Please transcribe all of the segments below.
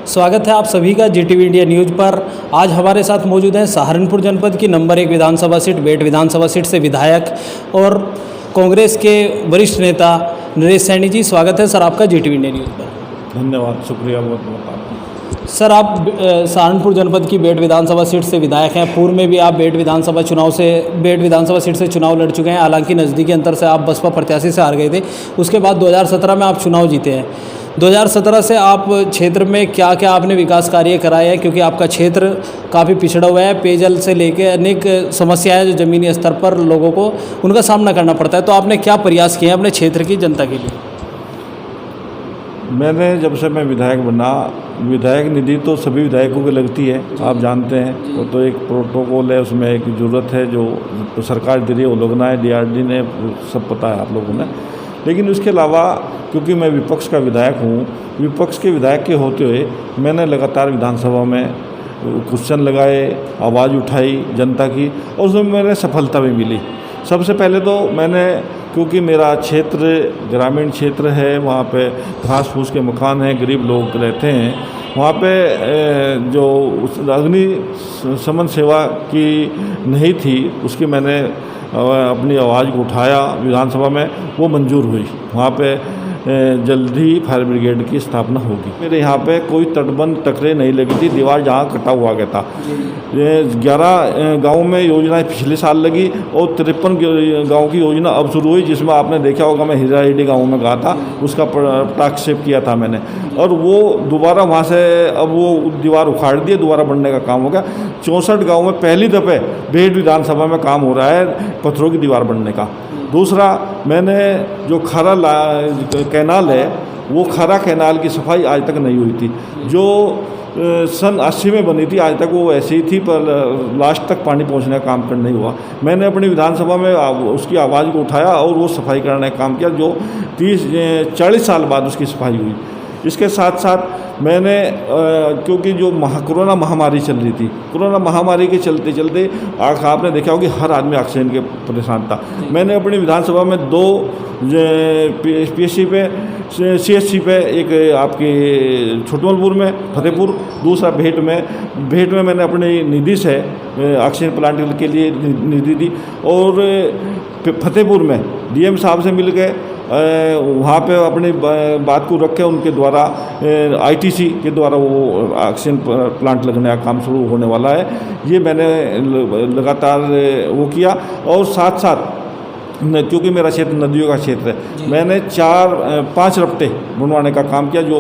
स्वागत है आप सभी का जीटीवी इंडिया न्यूज़ पर। आज हमारे साथ मौजूद हैं सहारनपुर जनपद की नंबर 1 विधानसभा सीट बेट विधानसभा सीट से विधायक और कांग्रेस के वरिष्ठ नेता नरेश सैनी जी। स्वागत है सर आपका जीटीवी इंडिया न्यूज़ पर। धन्यवाद, शुक्रिया बहुत बहुत। सर आप सहारनपुर जनपद की बेट विधानसभा सीट से विधायक हैं। पूर्व में भी आप बेट विधानसभा सीट से चुनाव लड़ चुके हैं। हालांकि नज़दीकी अंतर से आप बसपा प्रत्याशी से हार गए थे। उसके बाद 2017 में आप चुनाव जीते हैं। 2017 से आप क्षेत्र में क्या क्या आपने विकास कार्य कराए हैं, क्योंकि आपका क्षेत्र काफ़ी पिछड़ा हुआ है। पेयजल से लेकर अनेक समस्याएं जो ज़मीनी स्तर पर लोगों को उनका सामना करना पड़ता है, तो आपने क्या प्रयास किए हैं अपने क्षेत्र की जनता के लिए? मैंने जब से मैं विधायक बना, विधायक निधि तो सभी विधायकों की लगती है, आप जानते हैं। वो तो एक प्रोटोकॉल है, उसमें एक ज़रूरत है जो तो सरकार दे रही है, वो लोगना है, डीआरडी ने, सब पता है आप लोगों ने। लेकिन उसके अलावा क्योंकि मैं विपक्ष का विधायक हूँ, विपक्ष के विधायक के होते हुए मैंने लगातार विधानसभा में क्वेश्चन लगाए, आवाज़ उठाई जनता की, और उसमें मैंने सफलता भी मिली। सबसे पहले तो मैंने, क्योंकि मेरा क्षेत्र ग्रामीण क्षेत्र है, वहाँ पे घास फूस के मकान हैं, गरीब लोग रहते हैं, वहाँ पे जो अग्निशमन सेवा की नहीं थी, उसकी मैंने अपनी आवाज़ को उठाया विधानसभा में, वो मंजूर हुई। वहाँ पे जल्दी फायर ब्रिगेड की स्थापना होगी। मेरे यहाँ पे कोई तटबंध टकरे नहीं लगी थी, दीवार जहाँ कटा हुआ गया था। 11 गाँव में योजनाएं पिछले साल लगी और 53 गाँव की योजना अब शुरू हुई, जिसमें आपने देखा होगा मैं हिरारेड्डी गाँव में गया था, उसका पटाक्षेप किया था मैंने, और वो दोबारा वहाँ से अब वो दीवार उखाड़ दिए, दोबारा बनने का काम हो गया। 64 गाँव में पहली दफ़े बेट विधानसभा में काम हो रहा है पत्थरों की दीवार बनने का। दूसरा, मैंने जो खरा कैनाल है, वो खरा कैनाल की सफाई आज तक नहीं हुई थी, जो सन 80 में बनी थी, आज तक वो ऐसी ही थी, पर लास्ट तक पानी पहुंचने का काम कर नहीं हुआ। मैंने अपनी विधानसभा में उसकी आवाज़ को उठाया और वो सफाई करने का काम किया, जो 30-40 साल बाद उसकी सफाई हुई। इसके साथ साथ मैंने क्योंकि जो कोरोना महामारी चल रही थी, कोरोना महामारी के चलते चलते आपने देखा होगा कि हर आदमी ऑक्सीजन के परेशान था। मैंने अपनी विधानसभा में 2 पीएचसी पे, सीएचसी पे, एक आपके छोटमलपुर में फतेहपुर, दूसरा भेंट में मैंने अपनी निधि से ऑक्सीजन प्लांट के लिए निधि दी, और फतेहपुर में डीएम साहब से मिल गए, वहाँ पे अपनी बात को रखे, उनके द्वारा आईटीसी के द्वारा वो ऑक्सीजन प्लांट लगने का काम शुरू होने वाला है। ये मैंने लगातार वो किया, और साथ साथ क्योंकि मेरा क्षेत्र नदियों का क्षेत्र है, मैंने 4-5 रफ्ते बनवाने का काम किया, जो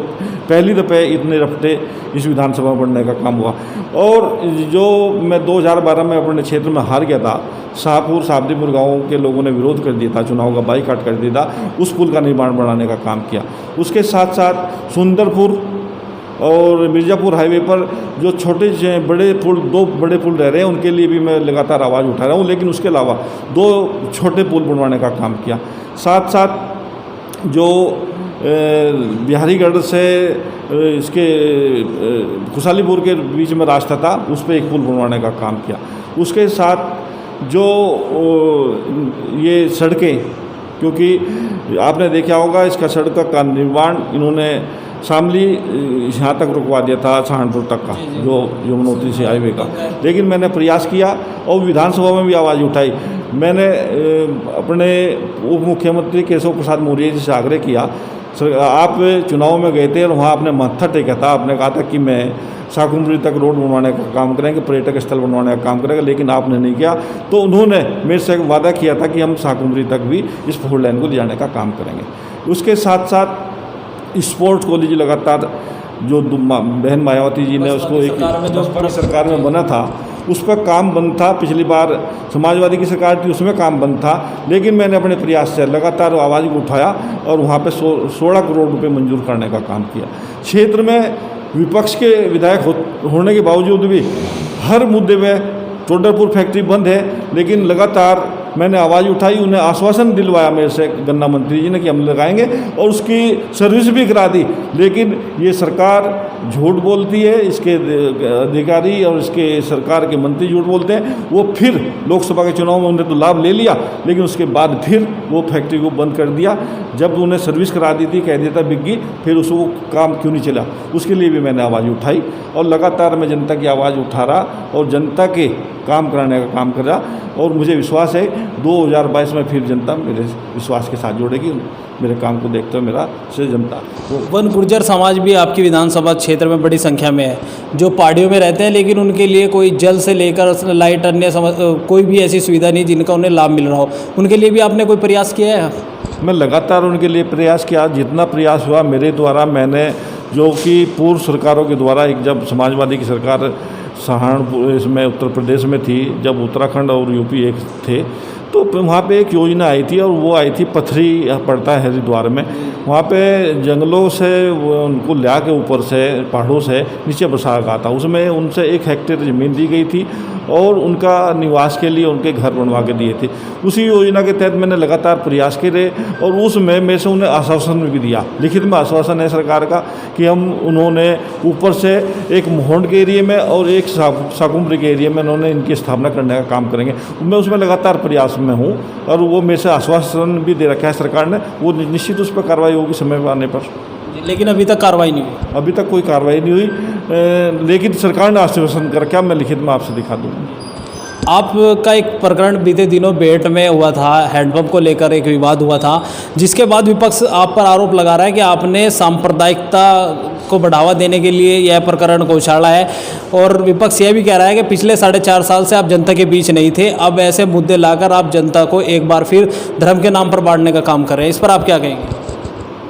पहली दफ़े इतने रफ्ते इस विधानसभा में बनने का काम हुआ। और जो मैं 2012 में अपने क्षेत्र में हार गया था, शाहपुर साबदीपुर गाँव के लोगों ने विरोध कर दिया था, चुनाव का बाईकाट कर दिया था, उस पुल का निर्माण बनाने का काम किया। उसके साथ साथ सुंदरपुर और मिर्ज़ापुर हाईवे पर जो छोटे बड़े पुल, 2 बड़े पुल रह रहे हैं, उनके लिए भी मैं लगातार आवाज़ उठा रहा हूँ। लेकिन उसके अलावा 2 छोटे पुल बनवाने का काम किया। साथ साथ जो बिहारीगढ़ से इसके खुशालीपुर के बीच में रास्ता था, उस पर एक पुल बनवाने का काम किया। उसके साथ जो ये सड़कें, क्योंकि आपने देखा होगा इसका सड़क का निर्माण इन्होंने शामली यहाँ तक रुकवा दिया था, सहारनपुर तक का, जो यमुनोत्री से हाईवे का। लेकिन मैंने प्रयास किया और विधानसभा में भी आवाज़ उठाई। मैंने अपने उप मुख्यमंत्री केशव प्रसाद मौर्य जी से आग्रह किया, आप चुनाव में गए थे और वहाँ आपने माथा टेका था, आपने कहा था कि मैं शाकुंभरी तक रोड बनवाने का काम करेंगे, पर्यटक स्थल बनवाने का काम करेंगे, लेकिन आपने नहीं किया। तो उन्होंने मेरे से वादा किया था कि हम शाकुंभरी तक भी इस 4 लेन को ले जाने का काम करेंगे। उसके साथ साथ स्पोर्ट्स कॉलेज लगातार जो बहन मायावती जी ने उसको एक सरकार में बना था, उस पर काम बंद था। पिछली बार समाजवादी की सरकार थी, उसमें काम बंद था। लेकिन मैंने अपने प्रयास से लगातार आवाज़ को उठाया और वहाँ पे 16 करोड़ रुपए मंजूर करने का काम किया। क्षेत्र में विपक्ष के विधायक होने के बावजूद भी हर मुद्दे में टोडरपुर फैक्ट्री बंद है, लेकिन लगातार मैंने आवाज़ उठाई, उन्हें आश्वासन दिलवाया मेरे से गन्ना मंत्री जी ने कि हम लगाएंगे, और उसकी सर्विस भी करा दी। लेकिन ये सरकार झूठ बोलती है, इसके अधिकारी और इसके सरकार के मंत्री झूठ बोलते हैं। वो फिर लोकसभा के चुनाव में उन्हें तो लाभ ले लिया, लेकिन उसके बाद फिर वो फैक्ट्री को बंद कर दिया। जब उन्हें सर्विस करा दी थी, कह दिया था बिक गई, फिर उसको काम क्यों नहीं चला, उसके लिए भी मैंने आवाज़ उठाई। और लगातार मैं जनता की आवाज़ उठा रहा और जनता के काम कराने का काम कर रहा, और मुझे विश्वास है 2022 में फिर जनता मेरे विश्वास के साथ जोड़ेगी। मेरे काम को देखते हुए मेरा से जनता वन गुर्जर समाज भी आपकी विधानसभा क्षेत्र में बड़ी संख्या में है, जो पहाड़ियों में रहते हैं, लेकिन उनके लिए कोई जल से लेकर लाइट अन्य कोई भी ऐसी सुविधा नहीं जिनका उन्हें लाभ मिल रहा हो। उनके लिए भी आपने कोई प्रयास किया है? मैं लगातार उनके लिए प्रयास किया, जितना प्रयास हुआ मेरे द्वारा। मैंने जो कि पूर्व सरकारों के द्वारा, एक जब समाजवादी की सरकार सहारनपुर इसमें उत्तर प्रदेश में थी, जब उत्तराखंड और यूपी एक थे, तो वहाँ पे एक योजना आई थी, और वो आई थी पथरी पड़ता है हरिद्वार में। वहाँ पे जंगलों से उनको लिया के ऊपर से पहाड़ों से नीचे बसा गया था। उसमें उनसे 1 हेक्टेयर ज़मीन दी गई थी और उनका निवास के लिए उनके घर बनवा के दिए थे। उसी योजना के तहत मैंने लगातार प्रयास किए, और उसमें मैं से उन्हें आश्वासन भी दिया, लिखित में आश्वासन है सरकार का कि हम उन्होंने ऊपर से एक मोहंड के एरिए में और एक साकुम्बरी के एरिए में उन्होंने इनकी स्थापना करने का काम करेंगे। मैं उसमें लगातार प्रयास में हूँ, और वो मेरे से आश्वासन भी दे रखा है सरकार ने। वो निश्चित उस पर कार्रवाई होगी समय आने पर। लेकिन अभी तक कार्रवाई नहीं हुई? अभी तक कोई कार्रवाई नहीं हुई, लेकिन सरकार ने आश्वासन कर क्या मैं लिखित में आपसे दिखा दूँ। आपका एक प्रकरण बीते दिनों बेट में हुआ था, हैंडपंप को लेकर एक विवाद हुआ था, जिसके बाद विपक्ष आप पर आरोप लगा रहा है कि आपने सांप्रदायिकता को बढ़ावा देने के लिए यह प्रकरण को उछाला है। और विपक्ष यह भी कह रहा है कि पिछले 4.5 साल से आप जनता के बीच नहीं थे, अब ऐसे मुद्दे लाकर आप जनता को एक बार फिर धर्म के नाम पर बांटने का काम कर रहे हैं। इस पर आप क्या कहेंगे?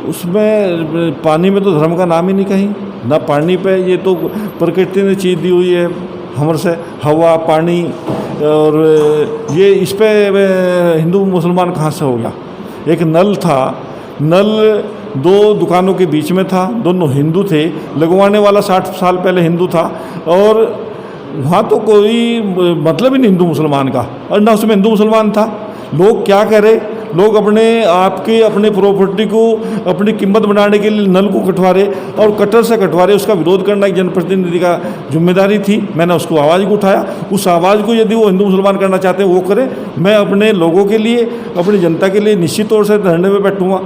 उसमें पानी में तो धर्म का नाम ही नहीं कहीं, ना पानी पे। ये तो प्रकृति ने चीज़ दी हुई है हमर से, हवा पानी, और ये इस पे हिंदू मुसलमान कहाँ से हो गया? एक नल था, नल 2 दुकानों के बीच में था, दोनों हिंदू थे, लगवाने वाला 60 साल पहले हिंदू था, और वहाँ तो कोई मतलब ही नहीं हिंदू मुसलमान का, और ना उसमें हिंदू मुसलमान था। लोग क्या करें, लोग अपने अपने प्रॉपर्टी को अपनी कीमत बनाने के लिए नल को कटवा रहे, और कटर से कटवा रहे। उसका विरोध करना एक जनप्रतिनिधि का जिम्मेदारी थी। मैंने उसको आवाज़ को उठाया। उस आवाज़ को यदि वो हिंदू मुसलमान करना चाहते हैं वो करें। मैं अपने लोगों के लिए, अपनी जनता के लिए निश्चित तौर से धरने में बैठूँगा।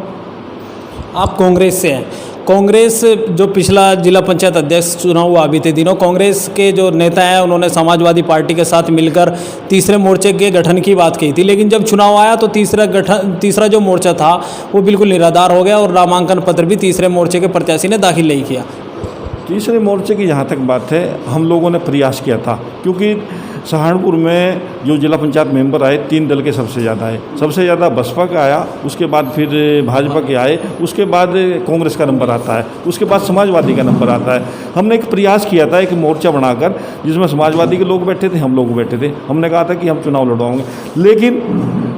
आप कांग्रेस से हैं। कांग्रेस जो पिछला जिला पंचायत अध्यक्ष चुनाव हुआ बीते दिनों, कांग्रेस के जो नेता हैं उन्होंने समाजवादी पार्टी के साथ मिलकर तीसरे मोर्चे के गठन की बात कही थी, लेकिन जब चुनाव आया तो तीसरा जो मोर्चा था वो बिल्कुल निराधार हो गया, और नामांकन पत्र भी तीसरे मोर्चे के प्रत्याशी ने दाखिल नहीं किया। तीसरे मोर्चे की जहाँ तक बात है, हम लोगों ने प्रयास किया था, क्योंकि सहारनपुर में जो जिला पंचायत मेंबर आए 3 दल के सबसे ज़्यादा है। सबसे ज़्यादा बसपा का आया, उसके बाद फिर भाजपा के आए, उसके बाद कांग्रेस का नंबर आता है, उसके बाद समाजवादी का नंबर आता है। हमने एक प्रयास किया था, एक मोर्चा बनाकर, जिसमें समाजवादी के लोग बैठे थे, हम लोग बैठे थे। हमने कहा था कि हम चुनाव लड़वाएंगे, लेकिन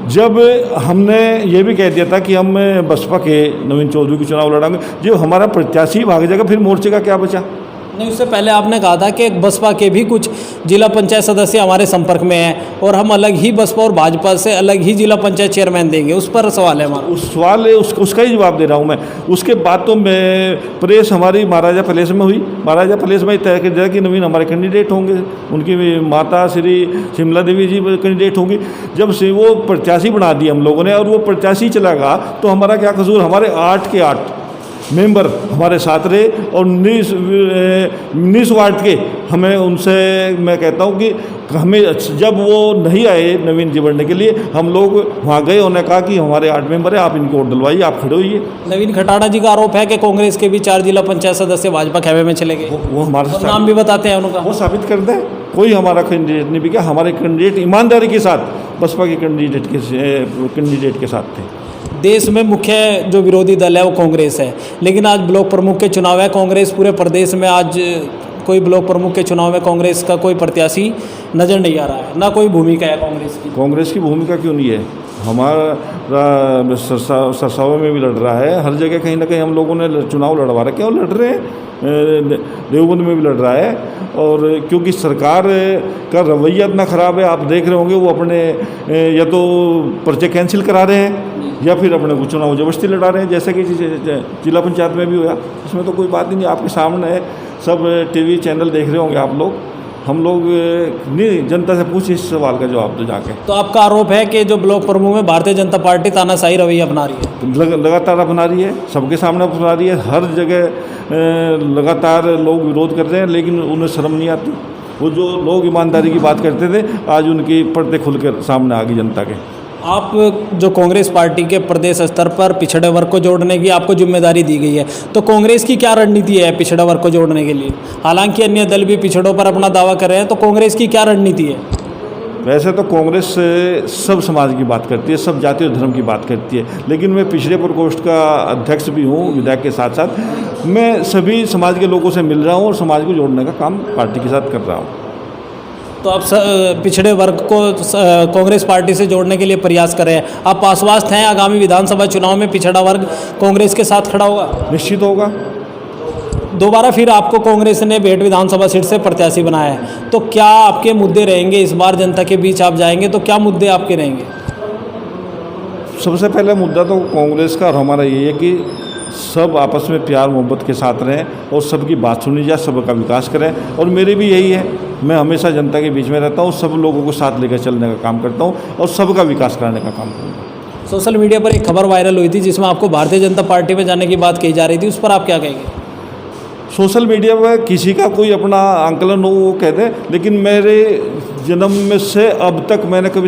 जब हमने ये भी कह दिया था कि हम बसपा के नवीन चौधरी को चुनाव लड़ाएंगे, जो हमारा प्रत्याशी भाग जाएगा, फिर मोर्चे का क्या बचा? नहीं, उससे पहले आपने कहा था कि बसपा के भी कुछ जिला पंचायत सदस्य हमारे संपर्क में हैं, और हम अलग ही बसपा और भाजपा से अलग ही जिला पंचायत चेयरमैन देंगे। उस पर सवाल है हमारा। उस सवाल है, उसका ही जवाब दे रहा हूँ मैं। उसके बाद तो मैं प्रेस हमारी महाराजा पैलेस में हुई। महाराजा पैलेस में तय कर दिया कि नवीन हमारे कैंडिडेट होंगे, उनकी माता श्री शिमला देवी जी कैंडिडेट होंगी। जब से वो प्रत्याशी बना दिए हम लोगों ने, और वो प्रत्याशी चला गया, तो हमारा क्या कसूर? हमारे 8 के 8 मेंबर हमारे साथ रहे, और 19 वार्ड के हमें उनसे, मैं कहता हूँ कि हमें जब वो नहीं आए नवीन जी बढ़ने के लिए, हम लोग वहाँ गए, उन्होंने कहा कि हमारे 8 मेंबर है, आप इनको वोट डलवाइए, आप खड़े होइए। नवीन खटाड़ा जी का आरोप है कि कांग्रेस के भी 4 जिला पंचायत सदस्य भाजपा खेमे में चले गए। वो हमारे नाम भी बताते हैं उनका, वो साबित कर दें। कोई हमारा कैंडिडेट नहीं बिका, हमारे कैंडिडेट ईमानदारी के साथ बसपा के कैंडिडेट के साथ थे। देश में मुख्य जो विरोधी दल है वो कांग्रेस है, लेकिन आज ब्लॉक प्रमुख के चुनाव है। कांग्रेस पूरे प्रदेश में आज कोई ब्लॉक प्रमुख के चुनाव में कांग्रेस का कोई प्रत्याशी नज़र नहीं आ रहा है, ना कोई भूमिका है कांग्रेस की। कांग्रेस की भूमिका क्यों नहीं है? हमारा सरसावा में भी लड़ रहा है, हर जगह कहीं ना कहीं हम लोगों ने चुनाव लड़वा रखे और लड़ रहे हैं। देवबंद में भी लड़ रहा है। और क्योंकि सरकार का रवैया इतना ख़राब है, आप देख रहे होंगे वो अपने या तो पर्चे कैंसिल करा रहे हैं या फिर अपने को चुनाव जबरदस्ती लड़ा रहे हैं, जैसे कि जिला पंचायत में भी हुआ। इसमें तो कोई बात ही नहीं, आपके सामने है, सब टीवी चैनल देख रहे होंगे आप लोग। हम लोग नहीं, जनता से पूछिए इस सवाल का जवाब तो जाके। तो आपका आरोप है कि जो ब्लॉक प्रमुख में भारतीय जनता पार्टी तानाशाही रवैया अपना रही है, लगातार अपना रही है, सबके सामने अपना रही है, हर जगह लगातार लोग विरोध कर रहे हैं, लेकिन उन्हें शर्म नहीं आती। वो जो लोग ईमानदारी की बात करते थे, आज उनकी पर्दे खुलकर सामने आ गई जनता के। आप जो कांग्रेस पार्टी के प्रदेश स्तर पर पिछड़े वर्ग को जोड़ने की आपको जिम्मेदारी दी गई है, तो कांग्रेस की क्या रणनीति है पिछड़े वर्ग को जोड़ने के लिए? हालांकि अन्य दल भी पिछड़ों पर अपना दावा कर रहे हैं, तो कांग्रेस की क्या रणनीति है? वैसे तो कांग्रेस सब समाज की बात करती है, सब जाति और धर्म की बात करती है, लेकिन मैं पिछड़े प्रकोष्ठ का अध्यक्ष भी हूँ विधायक के साथ साथ। मैं सभी समाज के लोगों से मिल रहा हूँ और समाज को जोड़ने का काम पार्टी के साथ कर रहा हूँ। तो आप पिछड़े वर्ग को कांग्रेस पार्टी से जोड़ने के लिए प्रयास कर रहे हैं, आप आश्वस्त हैं आगामी विधानसभा चुनाव में पिछड़ा वर्ग कांग्रेस के साथ खड़ा होगा? निश्चित होगा। दोबारा फिर आपको कांग्रेस ने बेट विधानसभा सीट से प्रत्याशी बनाया है, तो क्या आपके मुद्दे रहेंगे? इस बार जनता के बीच आप जाएंगे तो क्या मुद्दे आपके रहेंगे? सबसे पहले मुद्दा तो कांग्रेस का और हमारा यही है कि सब आपस में प्यार मोहब्बत के साथ रहें और सबकी बात सुनी जाए, सबका विकास करें। और मेरे भी यही है, मैं हमेशा जनता के बीच में रहता हूँ, सब लोगों को साथ लेकर चलने का काम करता हूँ और सबका विकास कराने का काम करूँगा। सोशल मीडिया पर एक खबर वायरल हुई थी जिसमें आपको भारतीय जनता पार्टी में जाने की बात कही जा रही थी, उस पर आप क्या कहेंगे? सोशल मीडिया पर किसी का कोई अपना आंकलन हो वो कह दे, लेकिन मेरे जन्म में से अब तक मैंने कभी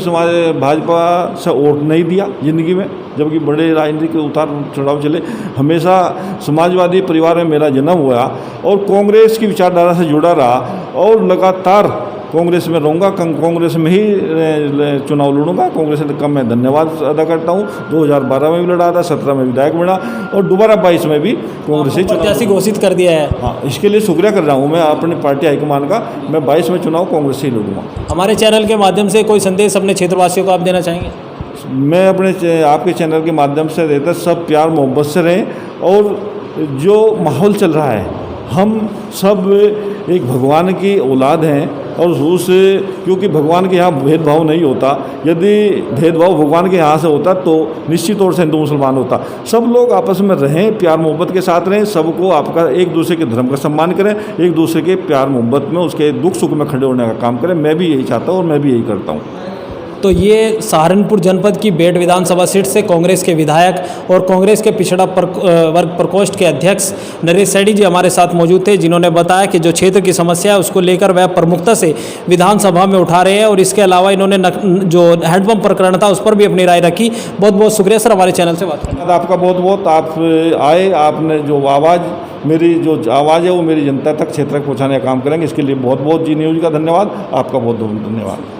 भाजपा से वोट नहीं दिया ज़िंदगी में, जबकि बड़े राजनीतिक उतार चढ़ाव चले। हमेशा समाजवादी परिवार में मेरा जन्म हुआ और कांग्रेस की विचारधारा से जुड़ा रहा और लगातार कांग्रेस में रहूँगा, कांग्रेस में ही चुनाव लड़ूंगा। कांग्रेस का मैं धन्यवाद अदा करता हूँ। 2012 में भी लड़ा था, 17 में विधायक बना और दोबारा 22 में भी कांग्रेस ही प्रत्याशी घोषित कर दिया है। हाँ, इसके लिए शुक्रिया कर रहा हूँ मैं अपनी पार्टी हाईकमान का। मैं 22 में चुनाव कांग्रेस से ही लड़ूंगा। हमारे चैनल के माध्यम से कोई संदेश अपने क्षेत्रवासियों को आप देना चाहेंगे? मैं अपने आपके चैनल के माध्यम से देता, सब प्यार मोहब्बत से रहें और जो माहौल चल रहा है, हम सब एक भगवान की औलाद हैं और उस क्योंकि भगवान के यहाँ भेदभाव नहीं होता। यदि भेदभाव भगवान के यहाँ से होता तो निश्चित तौर से हिंदू मुसलमान होता। सब लोग आपस में रहें, प्यार मोहब्बत के साथ रहें, सबको आपका एक दूसरे के धर्म का सम्मान करें, एक दूसरे के प्यार मोहब्बत में उसके दुख सुख में खड़े होने का काम करें। मैं भी यही चाहता हूँ और मैं भी यही करता हूँ। तो ये सहारनपुर जनपद की बेट विधानसभा सीट से कांग्रेस के विधायक और कांग्रेस के पिछड़ा वर्ग प्रकोष्ठ के अध्यक्ष नरेश सैनी जी हमारे साथ मौजूद थे, जिन्होंने बताया कि जो क्षेत्र की समस्या है उसको लेकर वह प्रमुखता से विधानसभा में उठा रहे हैं और इसके अलावा इन्होंने जो हैंडपंप प्रकरण था उस पर भी अपनी राय रखी। बहुत बहुत शुक्रिया सर हमारे चैनल से बात करने। आपका बहुत बहुत, आप आए, आपने जो मेरी जो आवाज़ है वो मेरी जनता तक क्षेत्र तक पहुँचाने का काम करेंगे, इसके लिए बहुत बहुत जी न्यूज़ का धन्यवाद। आपका बहुत बहुत धन्यवाद।